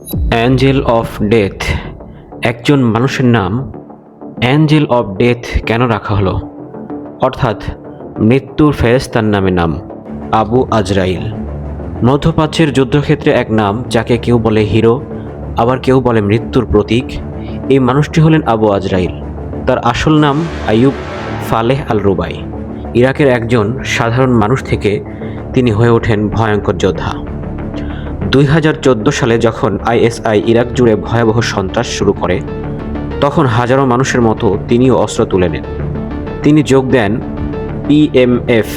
Angel of death. একজন মানুষের নাম অ্যাঞ্জেল অফ ডেথ কেন রাখা হলো? অর্থাৎ মৃত্যুর ফেরেশতার নামে নাম আবু আজরাইল। মধ্যপ্রাচ্যের যুদ্ধক্ষেত্রে এক নাম, যাকে কেউ বলে হিরো, আবার কেউ বলে মৃত্যুর প্রতীক। এই মানুষটি হলেন আবু আজরাইল। তার আসল নাম আইয়ুব ফালেহ আল রুবাই। ইরাকের একজন সাধারণ মানুষ থেকে তিনি হয়ে ওঠেন ভয়ঙ্কর যোদ্ধা। 2014 সালে যখন আইএসআই ইরাক জুড়ে ভয়াবহ সন্ত্রাস শুরু করে, তখন হাজারো মানুষের মতো তিনিও অস্ত্র তুলে নেন। তিনি যোগ দেন পিএমএফ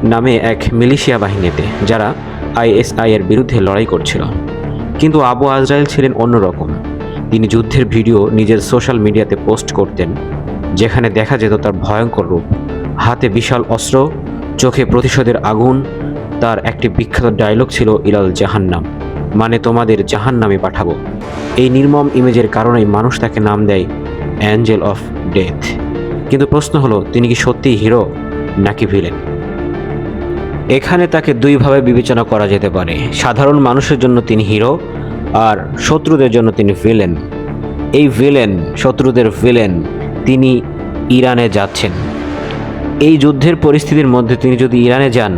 নামে এক মিলিশিয়া বাহিনীতে, যারা আইএসআই এর বিরুদ্ধে লড়াই করছিল। কিন্তু আবু আজরাইল ছিলেন অন্যরকম। তিনি যুদ্ধের ভিডিও নিজের সোশ্যাল মিডিয়াতে পোস্ট করতেন, যেখানে দেখা যেত তার ভয়ঙ্কর রূপ, হাতে বিশাল অস্ত্র, চোখে প্রতিশোধের আগুন। তার একটি বিখ্যাত ডায়লগ ছিল ইলাল জাহান্নাম, মানে তোমাদের জাহান্নামে পাঠাবো। এই নির্মম ইমেজের কারণেই মানুষ তাকে নাম দেয় অ্যাঞ্জেল অফ ডেথ। কিন্তু প্রশ্ন হলো, তিনি কি সত্যিই হিরো নাকি ভিলেন? এখানে তাকে দুইভাবে বিবেচনা করা যেতে পারে। সাধারণ মানুষের জন্য তিনি হিরো, আর শত্রুদের জন্য তিনি ভিলেন। এই ভিলেন, শত্রুদের ভিলেন, তিনি ইরানে যাচ্ছেন। এই যুদ্ধের পরিস্থিতির মধ্যে তিনি যদি ইরানে যান,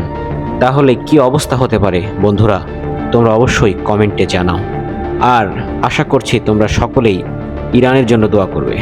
তাহলে কি অবস্থা হতে পারে? বন্ধুরা, তোমরা অবশ্যই কমেন্টে জানাও। আর আশা করছি তোমরা সকলেই ইরানের জন্য দোয়া করবে।